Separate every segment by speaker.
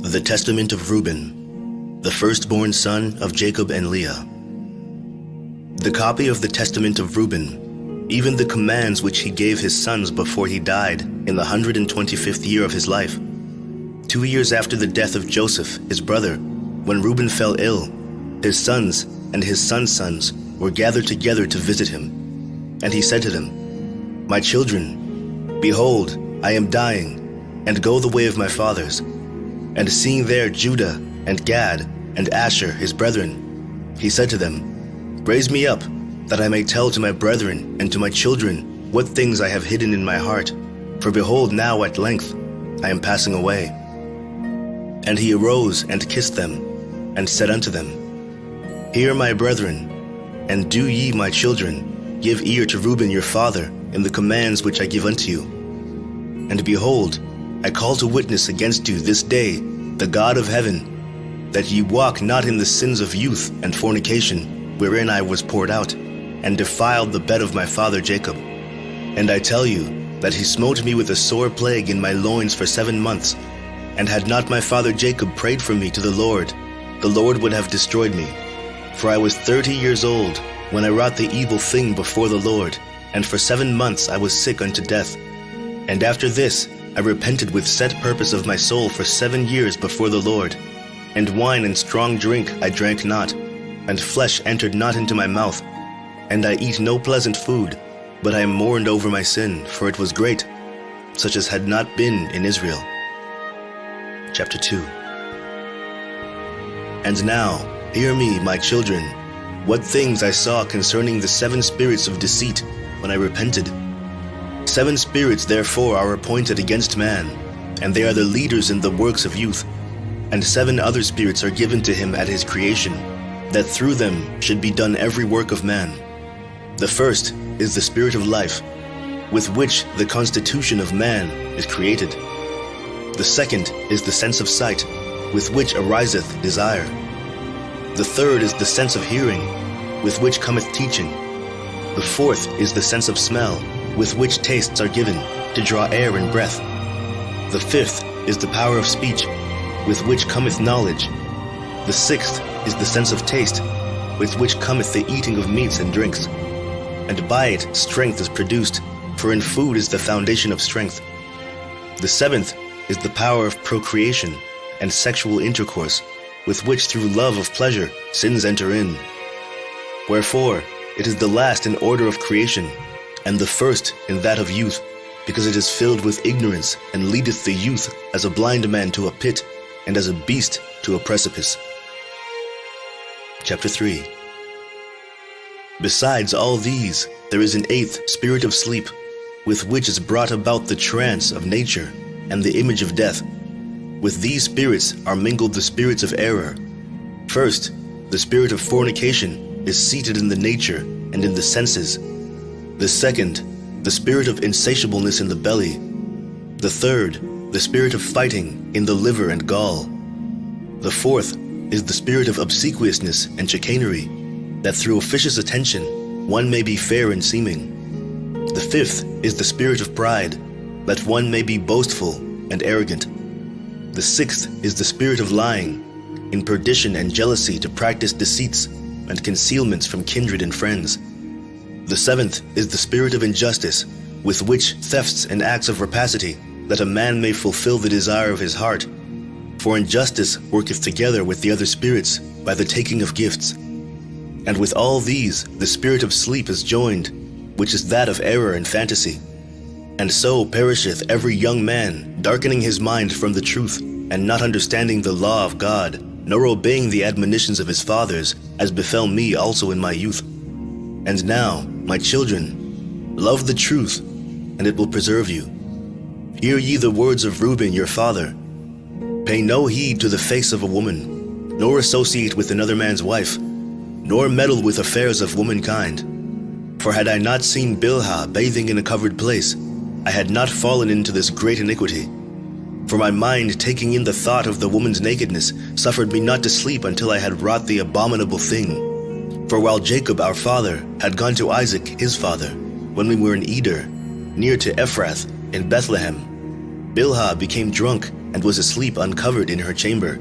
Speaker 1: The Testament of Reuben, the firstborn son of Jacob and Leah. The copy of the Testament of Reuben, even the commands which he gave his sons before he died in the 125th year of his life. 2 years after the death of Joseph, his brother, when Reuben fell ill, his sons and his sons' sons were gathered together to visit him. And he said to them, "My children, behold, I am dying, and go the way of my fathers." And seeing there Judah and Gad and Asher his brethren, he said to them, "Raise me up, that I may tell to my brethren and to my children what things I have hidden in my heart. For behold, now at length I am passing away." And he arose and kissed them, and said unto them, "Hear, my brethren, and do ye, my children, give ear to Reuben your father in the commands which I give unto you. And behold, I call to witness against you this day the God of heaven, that ye walk not in the sins of youth and fornication, wherein I was poured out, and defiled the bed of my father Jacob. And I tell you that he smote me with a sore plague in my loins for 7 months, and had not my father Jacob prayed for me to the Lord would have destroyed me. For I was 30 years old when I wrought the evil thing before the Lord, and for 7 months I was sick unto death. And after this I repented with set purpose of my soul for 7 years before the Lord. And wine and strong drink I drank not, and flesh entered not into my mouth. And I eat no pleasant food, but I mourned over my sin, for it was great, such as had not been in Israel. Chapter 2. And now, hear me, my children, what things I saw concerning the 7 spirits of deceit when I repented. 7 spirits therefore are appointed against man, and they are the leaders in the works of youth. And 7 other spirits are given to him at his creation, that through them should be done every work of man. The first is the spirit of life, with which the constitution of man is created. The second is the sense of sight, with which ariseth desire. The third is the sense of hearing, with which cometh teaching. The fourth is the sense of smell, with which tastes are given, to draw air and breath. The fifth is the power of speech, with which cometh knowledge. The sixth is the sense of taste, with which cometh the eating of meats and drinks. And by it strength is produced, for in food is the foundation of strength. The seventh is the power of procreation and sexual intercourse, with which through love of pleasure sins enter in. Wherefore it is the last in order of creation, and the first in that of youth, because it is filled with ignorance, and leadeth the youth as a blind man to a pit, and as a beast to a precipice. Chapter 3. Besides all these, there is an 8th spirit of sleep, with which is brought about the trance of nature, and the image of death. With these spirits are mingled the spirits of error. First, the spirit of fornication is seated in the nature and in the senses. The second, the spirit of insatiableness in the belly. The third, the spirit of fighting in the liver and gall. The fourth is the spirit of obsequiousness and chicanery, that through officious attention one may be fair in seeming. The fifth is the spirit of pride, that one may be boastful and arrogant. The sixth is the spirit of lying, in perdition and jealousy to practice deceits and concealments from kindred and friends. The seventh is the spirit of injustice, with which thefts and acts of rapacity, that a man may fulfill the desire of his heart. For injustice worketh together with the other spirits by the taking of gifts. And with all these the spirit of sleep is joined, which is that of error and fantasy. And so perisheth every young man, darkening his mind from the truth, and not understanding the law of God, nor obeying the admonitions of his fathers, as befell me also in my youth. And now, my children, love the truth, and it will preserve you. Hear ye the words of Reuben your father. Pay no heed to the face of a woman, nor associate with another man's wife, nor meddle with affairs of womankind. For had I not seen Bilhah bathing in a covered place, I had not fallen into this great iniquity. For my mind, taking in the thought of the woman's nakedness, suffered me not to sleep until I had wrought the abominable thing. For while Jacob our father had gone to Isaac his father, when we were in Eder, near to Ephrath in Bethlehem, Bilhah became drunk and was asleep uncovered in her chamber.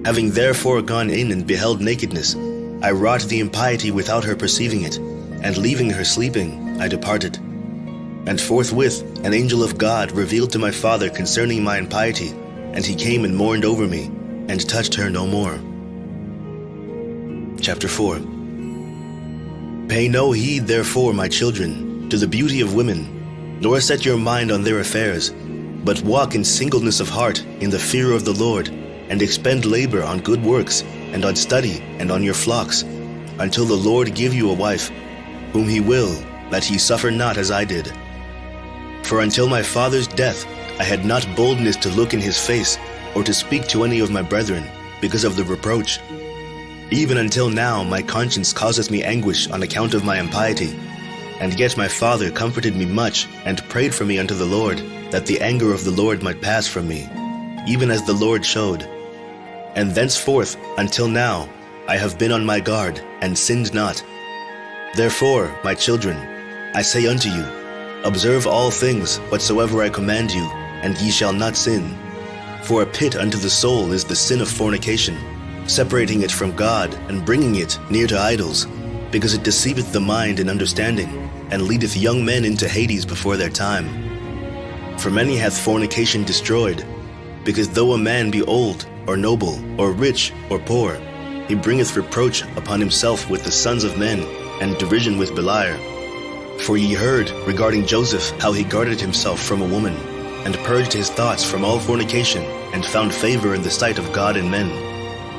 Speaker 1: Having therefore gone in and beheld nakedness, I wrought the impiety without her perceiving it, and leaving her sleeping, I departed. And forthwith an angel of God revealed to my father concerning my impiety, and he came and mourned over me, and touched her no more. Chapter 4. Pay no heed therefore, my children, to the beauty of women, nor set your mind on their affairs, but walk in singleness of heart in the fear of the Lord, and expend labor on good works, and on study, and on your flocks, until the Lord give you a wife, whom he will, that he suffer not as I did. For until my father's death I had not boldness to look in his face, or to speak to any of my brethren, because of the reproach. Even until now my conscience causeth me anguish on account of my impiety. And yet my father comforted me much, and prayed for me unto the Lord, that the anger of the Lord might pass from me, even as the Lord showed. And thenceforth until now I have been on my guard, and sinned not. Therefore, my children, I say unto you, observe all things whatsoever I command you, and ye shall not sin. For a pit unto the soul is the sin of fornication, separating it from God, and bringing it near to idols, because it deceiveth the mind in understanding, and leadeth young men into Hades before their time. For many hath fornication destroyed, because though a man be old, or noble, or rich, or poor, he bringeth reproach upon himself with the sons of men, and derision with Bilhah. For ye heard regarding Joseph how he guarded himself from a woman, and purged his thoughts from all fornication, and found favor in the sight of God and men.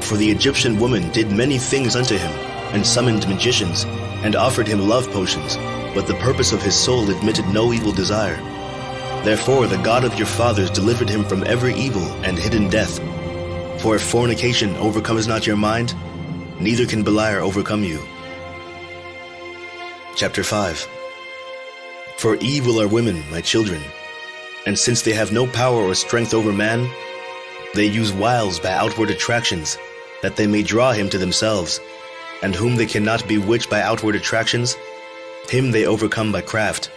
Speaker 1: For the Egyptian woman did many things unto him, and summoned magicians, and offered him love potions, but the purpose of his soul admitted no evil desire. Therefore the God of your fathers delivered him from every evil and hidden death. For if fornication overcomes not your mind, neither can Bilhah overcome you. Chapter 5. For evil are women, my children, and since they have no power or strength over man, they use wiles by outward attractions, that they may draw him to themselves. And whom they cannot bewitch by outward attractions, him they overcome by craft.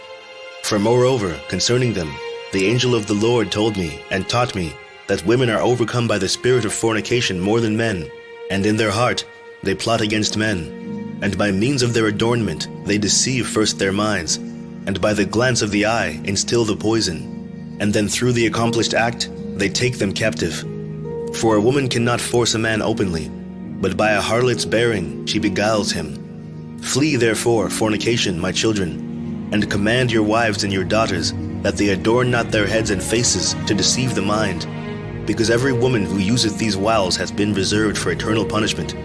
Speaker 1: For moreover, concerning them, the angel of the Lord told me and taught me that women are overcome by the spirit of fornication more than men, and in their heart they plot against men, and by means of their adornment they deceive first their minds, and by the glance of the eye instill the poison, and then through the accomplished act they take them captive. For a woman cannot force a man openly, but by a harlot's bearing she beguiles him. Flee therefore fornication, my children, and command your wives and your daughters that they adorn not their heads and faces to deceive the mind, because every woman who useth these wiles hath been reserved for eternal punishment.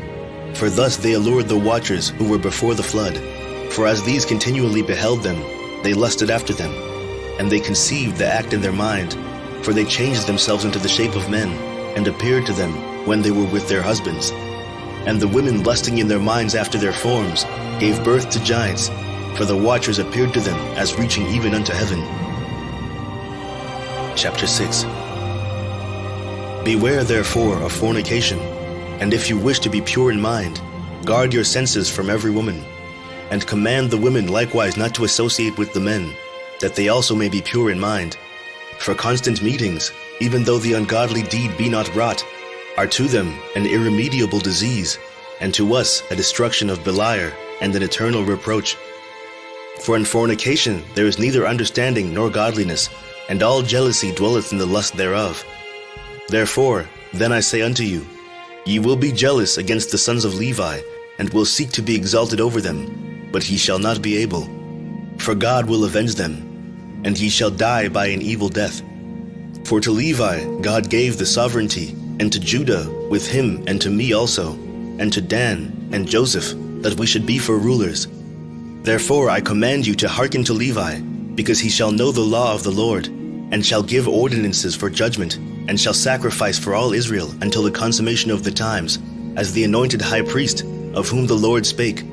Speaker 1: For thus they allured the watchers who were before the flood. For as these continually beheld them, they lusted after them, and they conceived the act in their mind, for they changed themselves into the shape of men, and appeared to them when they were with their husbands. And the women lusting in their minds after their forms gave birth to giants, for the watchers appeared to them as reaching even unto heaven. Chapter 6. Beware therefore of fornication, and if you wish to be pure in mind, guard your senses from every woman, and command the women likewise not to associate with the men, that they also may be pure in mind. For constant meetings, even though the ungodly deed be not wrought, are to them an irremediable disease, and to us a destruction of Bilhah and an eternal reproach. For in fornication there is neither understanding nor godliness, and all jealousy dwelleth in the lust thereof. Therefore, then I say unto you, ye will be jealous against the sons of Levi, and will seek to be exalted over them, but ye shall not be able. For God will avenge them, and ye shall die by an evil death. For to Levi God gave the sovereignty, and to Judah with him, and to me also, and to Dan and Joseph, that we should be for rulers. Therefore I command you to hearken to Levi, because he shall know the law of the Lord, and shall give ordinances for judgment, and shall sacrifice for all Israel until the consummation of the times, as the anointed high priest, of whom the Lord spake.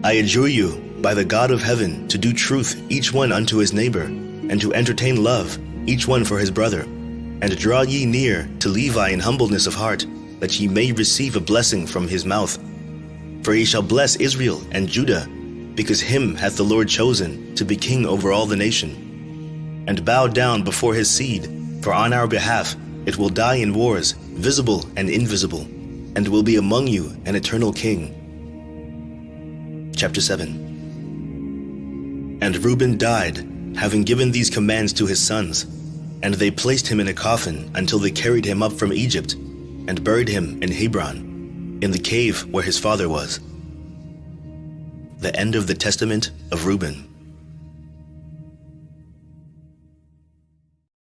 Speaker 1: I adjure you, by the God of heaven, to do truth each one unto his neighbor, and to entertain love each one for his brother. And draw ye near to Levi in humbleness of heart, that ye may receive a blessing from his mouth. For he shall bless Israel and Judah, because him hath the Lord chosen to be king over all the nation. And bow down before his seed, for on our behalf It will die in wars, visible and invisible, and will be among you an eternal king. Chapter 7. And Reuben died, having given these commands to his sons, and they placed him in a coffin until they carried him up from Egypt, and buried him in Hebron, in the cave where his father was. The end of the Testament of Reuben.